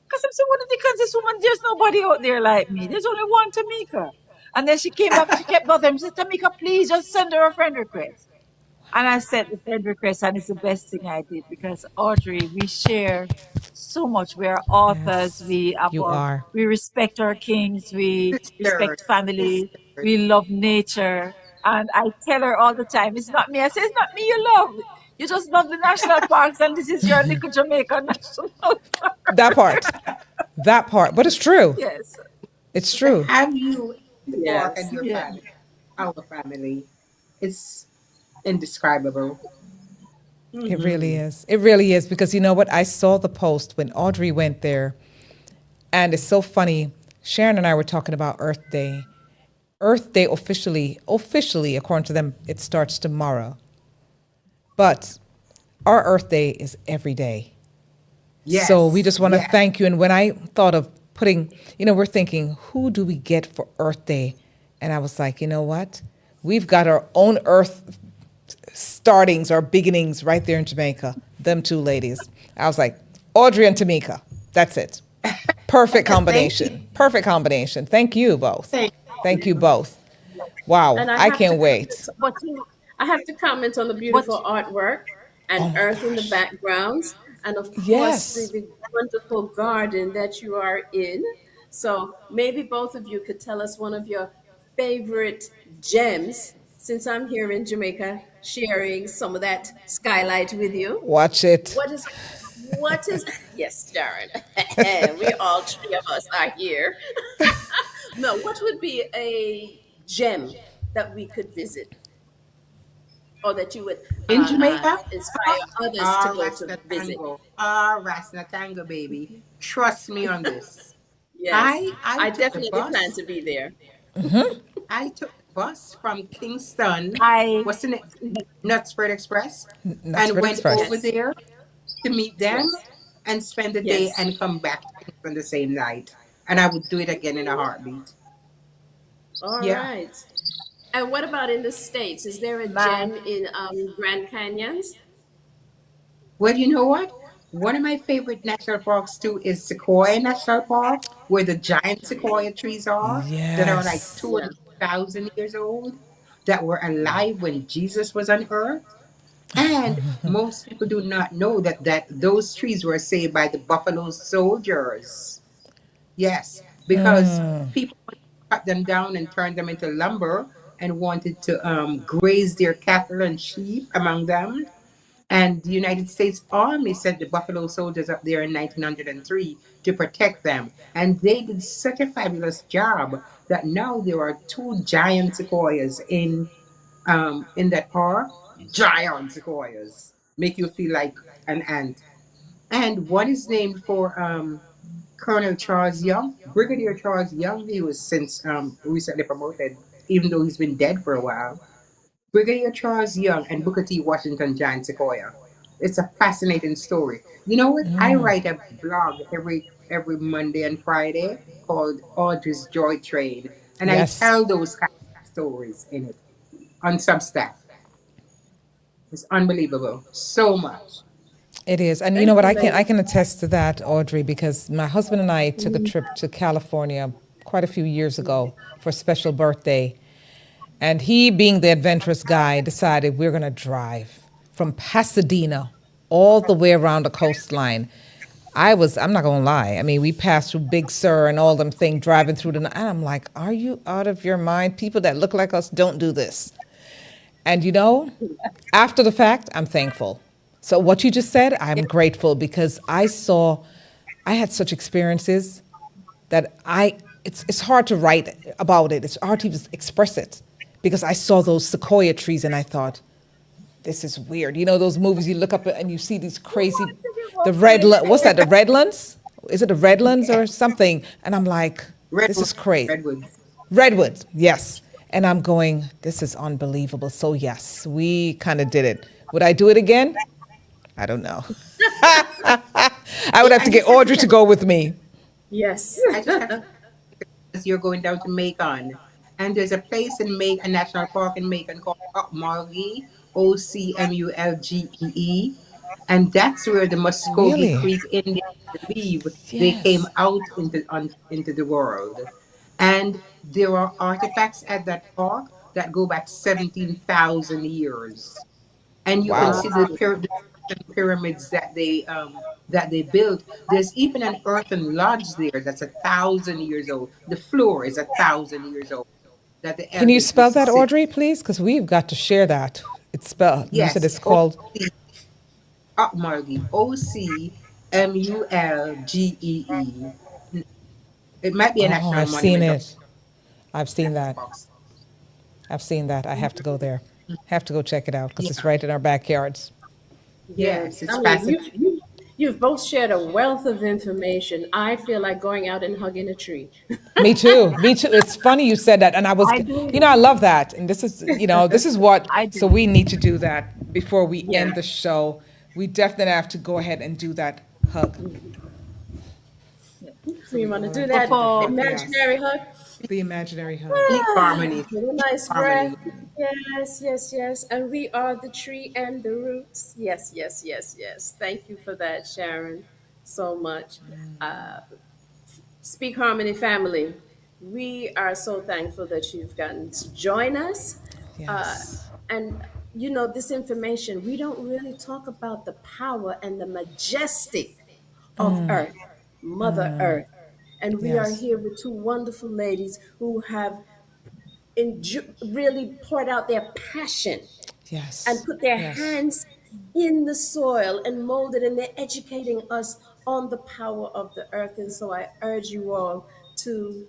Because I'm saying, what the dickens, this woman, there's nobody out there like me. There's only one Tamika. And then she came back, she kept bothering me. She said, Tamika, please just send her a friend request. And I sent the friend request, and it's the best thing I did because Audrey, we share so much. We are authors. Yes, you are. We respect our kings. We Sister, respect family. sister. We love nature. And I tell her all the time, it's not me. I say, it's not me you love. You just love the national parks, and this is your little Jamaica national park. That part. That part. But it's true. Yes. It's To true. have you in the park and Yes. your Yeah. family, our family, it's indescribable. It really is. It really is because you know what? I saw the post when Audrey went there, and it's so funny. Sharon and I were talking about Earth Day. Earth Day officially, according to them, it starts tomorrow. But our Earth Day is every day. So we Yes, just want to yes. thank you. And when I thought of putting, we're thinking, who do we get for Earth Day? And I was like, you know what? We've got our own Earth startings or beginnings right there in Jamaica. Them two ladies. I was like, Audrey and Tamika. That's it. Perfect Thank you. combination. Perfect combination. Thank you both. Thank Thank you you. both. Wow. And I I have to can't comment, wait. But I have to comment on the but beautiful artwork Oh and my earth in the gosh. backgrounds, and of course Yes. the wonderful garden that you are in. So maybe both of you could tell us one of your favorite gems, since I'm here in Jamaica sharing some of that skylight with you. Watch it. What is yes, Sharon. We all three of us are here. No, what would be a gem that we could visit, or that you would In Jamaica, inspire others to go to Rasna visit? Tango. Rasna Tango, baby. Trust me on this. Yes, I I took the definitely plan bus. to be there. I took the bus from Kingston, I what's in it? Knutsford Express, and Knutsford went Express. over Yes, there to meet them yes, and spend the day yes. and come back to Kingston the same night. And I would do it again in a heartbeat. All Yeah. right. And what about in the States? Is there a my gem in Grand Canyons? Well, you know what? One of my favorite national parks too is Sequoia National Park, where the giant sequoia trees are that are like Yes. 200,000 years old, that were alive when Jesus was on earth. And most people do not know that those trees were saved by the Buffalo Soldiers. Yes, because people cut them down and turned them into lumber and wanted to graze their cattle and sheep among them. And the United States Army sent the Buffalo Soldiers up there in 1903 to protect them. And they did such a fabulous job that now there are two giant sequoias in that park. Giant sequoias make you feel like an ant. And one is named for Colonel Charles Young, Brigadier Charles Young. He was since recently promoted, even though he's been dead for a while. Brigadier Charles Young and Booker T. Washington Giant Sequoia. It's a fascinating story. You know what? I write a blog every Monday and Friday called Audrey's Joy Train, and I Yes, tell those kind of stories in it on Substack. It's unbelievable. So much. it is. And you know Thank what? you, I lady. can attest to that, Audrey, because my husband and I took a trip to California quite a few years ago for a special birthday. And he, being the adventurous guy, decided we're going to drive from Pasadena all the way around the coastline. I'm not going to lie. I mean, we passed through Big Sur and all them things driving through the night. And I'm like, are you out of your mind? People that look like us don't do this. And you know, after the fact, I'm thankful. So what you just said, I'm grateful because I had such experiences that it's hard to write about it. It's hard to even express it because I saw those sequoia trees and I thought, this is weird. You know those movies you look up and you see these crazy, what's that? The redlands? Is it the redlands or something? And I'm like, this Redwood, is crazy. redwoods. Redwoods, yes. And I'm going, this is unbelievable. So yes, we kind of did it. Would I do it again? I don't know. I would have I to get just have to Audrey tell to go with me. Yes. I just have to as you're going down to Macon. And there's a place in Macon, a national park in Macon called Ocmulgee, Ocmulgee. And that's where the Muskogee Really? Creek Indians believe they came Yes. out into the world. And there are artifacts at that park that go back 17,000 years. And you can Wow. see Wow. the pyramids that they built. There's even an earthen lodge there that's 1,000 years old. The floor is 1,000 years old that the Can you elders spell used to that, sit. Audrey, please? Because we've got to share that. It's spelled, you said Yes, it's called, Ocmulgee, Ocmulgee. It might be a oh, national I've seen monument or it. I've seen national that. parks. I've seen that. I have to go there. Have to go check it out because it's Yeah. right in our backyards. Yeah. Yes, it's I mean, fascinating. you've both shared a wealth of information. I feel like going out and hugging a tree. Me too. Me too. It's funny you said that. And I I do. love that. And this is what, I so do. we need to do that before we Yeah. end the show. We definitely have to go ahead and do that hug. Yeah. So We we want to all do have to But do that the for hug. Yes. imaginary hug. The imaginary hug. Speak harmony. With a Speak nice breath. harmony. Yes, yes, yes. And we are the tree and the roots. Yes, yes, yes, yes. Thank you for that, Sharon, so much. Uh, Speak Harmony family, we are so thankful that you've gotten to join us. Uh, Yes. and this information, we don't really talk about the power and the majestic of Earth, Mother Earth. And we are Yes. here with two wonderful ladies who have really poured out their passion and Yes. put their Yes. hands in the soil and molded, and they're educating us on the power of the earth. And so I urge you all to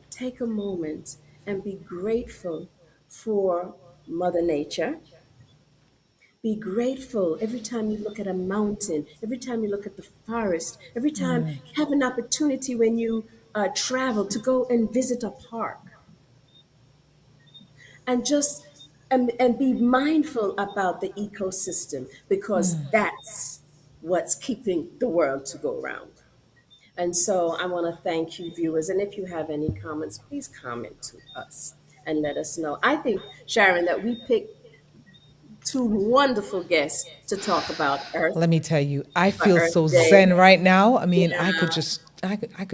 take a moment and be grateful for Mother Nature. Be grateful every time you look at a mountain, every time you look at the forest, every time you have an opportunity when you travel to go and visit a park, and just and be mindful about the ecosystem, because that's what's keeping the world to go round. And so I want to thank you, viewers. And if you have any comments, please comment to us and let us know. I think, Sharon, that we picked two wonderful guests to talk about Earth, Let me tell you, I for feel Earth so Day. zen right now. I mean, Yeah, I could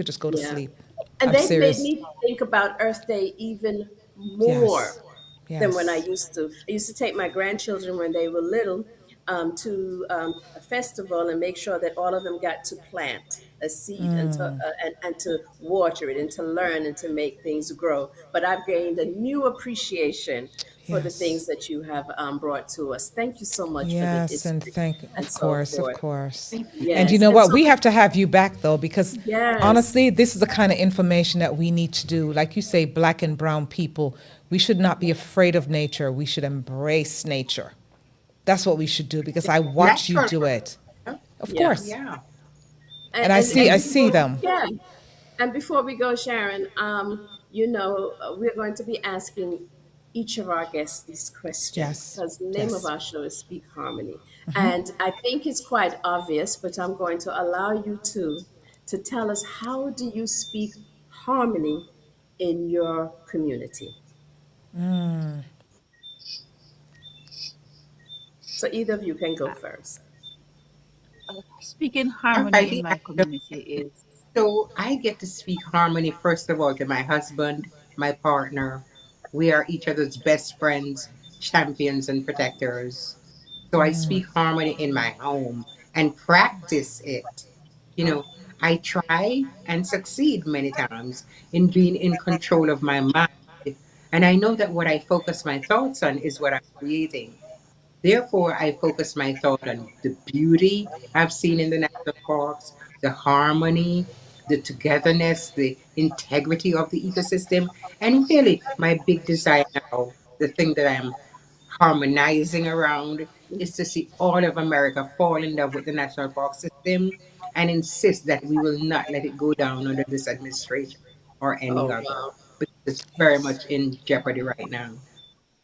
just go to yeah. sleep. And I'm they've made serious. me think about Earth Day even more Yes. than when I Yes. used to. I used to take my grandchildren when they were little. to a festival and make sure that all of them got to plant a seed and to water it and to learn and to make things grow. But I've gained a new appreciation for the Yes. things that you have brought to us. Thank you so much for the Yes, and history thank, and of so course, of forth. course. Thank you. And you Yes, know and what? so We have to have you back though, because yes, honestly, this is the kind of information that we need to do. Like you say, black and brown people, we should not be afraid of nature. We should embrace nature. That's what we should do because I watch you Natural. do it. Yeah. Of yeah. course. Yeah. And And I see before, them. yeah, and before we go, Sharon, we're going to be asking each of our guests this question Yes. because the name of Yes. our show is Speak Harmony. And I think it's quite obvious, but I'm going to allow you to tell us, how do you speak harmony in your community? So either of you can go first. Speaking All harmony in righty. my community is So I get to speak harmony, first of all, to my husband, my partner. We are each other's best friends, champions, and protectors. So I speak harmony in my home and practice it. You know, I try and succeed many times in being in control of my mind. And I know that what I focus my thoughts on is what I'm creating. Therefore, I focus my thought on the beauty I've seen in the national parks, the harmony, the togetherness, the integrity of the ecosystem, and really my big desire now, the thing that I'm harmonizing around, is to see all of America fall in love with the national park system and insist that we will not let it go down under this administration or any Oh, other, wow. because it's very Yes. much in jeopardy right now.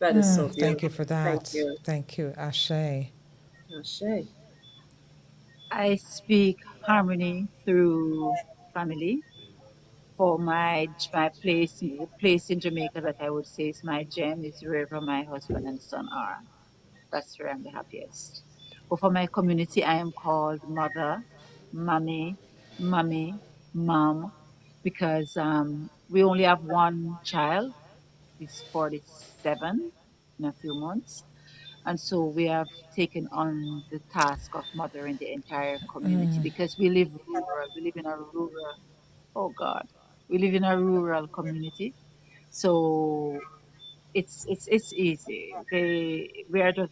That is so Thank you beautiful. for Thank that. you. Thank you, Ashe. Ashe. I speak harmony through family. For my place, the place in Jamaica that I would say is my gem is wherever my husband and son are. That's where I'm the happiest. But for my community, I am called mother, mommy, mom, because we only have one child. He's 47 in a few months. And so we have taken on the task of mothering the entire community because we live rural. We live in a rural, oh God, we live in a rural community. So it's easy.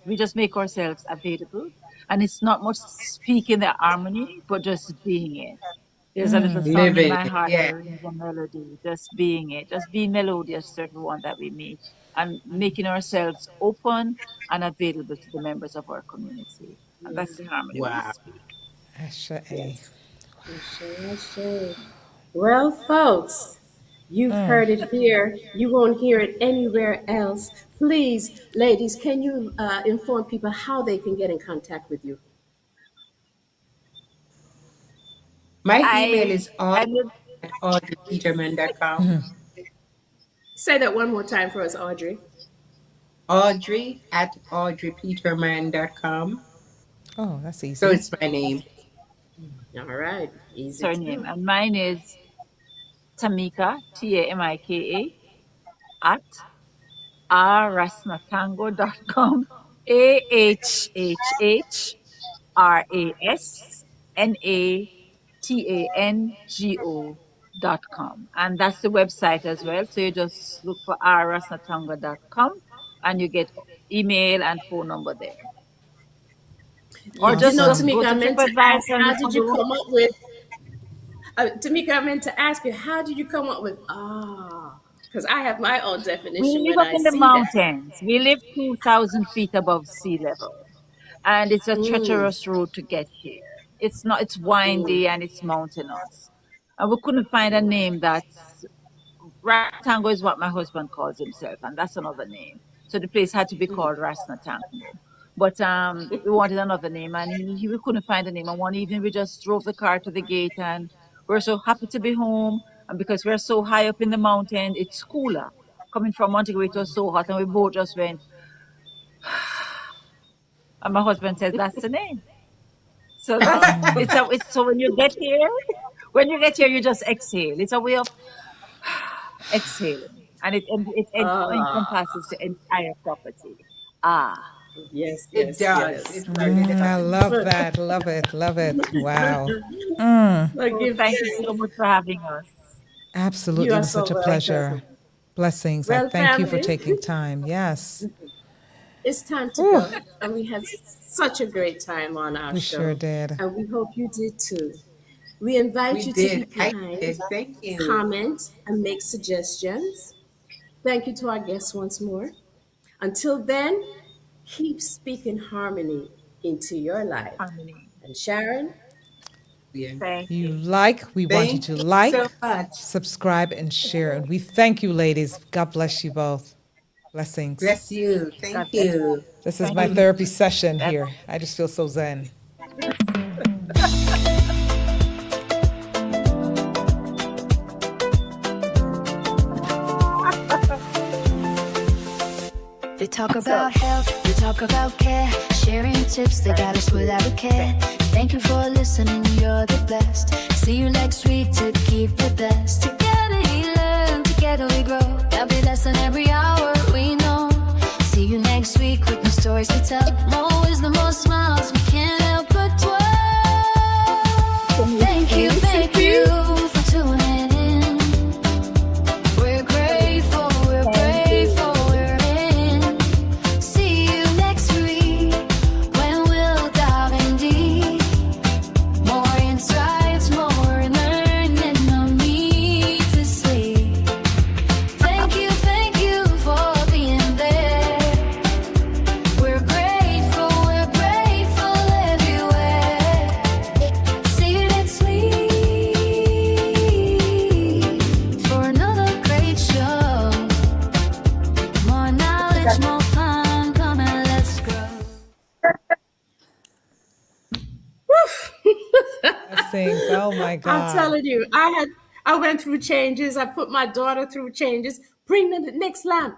We just make ourselves available, and it's not much speaking the harmony, but just being it. There's a little song in Living my it, heart yeah. that rings a melody, just being it, just being melodious to everyone that we meet, and making ourselves open and available to the members of our community. And that's the harmony we Wow. speak. Ashe. Yes. Ashe, ashe. Well, folks, you've heard it here. You won't hear it anywhere else. Please, ladies, can you inform people how they can get in contact with you? My email I is I audrey live at audreypeterman.com. Say that one more time for us, Audrey. Audrey at audreypeterman.com. Oh, that's So easy. it's my name. All right. Easy to surname, do. and mine is Tamika, Tamika, at rasnatango.com. AHHRasnatango.com. And that's the website as well. So you just look for rasnatango.com and you get email and phone number there. Or just Awesome. go Tamika, I to meant to ask, TripAdvisor and how look did for you the. come up with, Tamika, I meant to ask you, how did you come up with, because I have my own We definition live when up I in the see that. mountains. We live 2,000 feet above sea level. And it's a Mm, treacherous road to get here. It's not, it's mm, windy and it's mountainous. And we couldn't find a name that's Rasna Tango is what my husband calls himself, and that's another name. So the place had to be mm, called Rasna Tango. But we wanted another name, and we couldn't find a name. And one evening we just drove the car to the gate, and we're so happy to be home. And because we're so high up in the mountain, it's cooler. Coming from Montego, it was so hot, and we both just went. And my husband said, "That's the name." So that's it's so when you get here, you just exhale. It's a way of exhaling, and it ah, encompasses the entire property. Ah. Yes, It yes, does. yes. It really I does. love that. Love it. Love it. Wow. But Oh, give thank you thanks. so much for having us. You Absolutely. It are was so such a welcome. pleasure. Blessings. I Well, thank you for family, taking time. Yes. it's time to Whew. go. And we had such a great time on our We sure show. did. And we hope you did too. We invite We you to be did. I kind, did. Thank you. comment, and make suggestions. Thank you to our guests once more. Until then, keep speaking harmony into your life. Harmony. And Sharon, Yeah. Thank You you. like, we want you Thank to you so like, much. subscribe, and share. And we thank you, ladies. God bless you both. Blessings. Bless you. God Thank bless you. you. This is Thank my you. therapy session That- here. I just feel so zen. They talk about health, they talk about care, sharing tips, they got us without a care. Thank you for listening, you're the best. See you next week to keep the best. Together we learn, together we grow. There'll be lesson every hour, we know. See you next week with new stories to tell. More wisdom, more smiles, we can't help but dwell. Thank you for tuning in. We're grateful, we're in. See you next week when we'll dive in deep. More insights, more learning, no need to sleep. Thank you for being there. We're grateful everywhere. See you next week for another great show. More knowledge, more fun, come and let's grow. Blessings. Oh my I'm God. telling you, I went through changes. I put my daughter through changes. Bring the next lamp.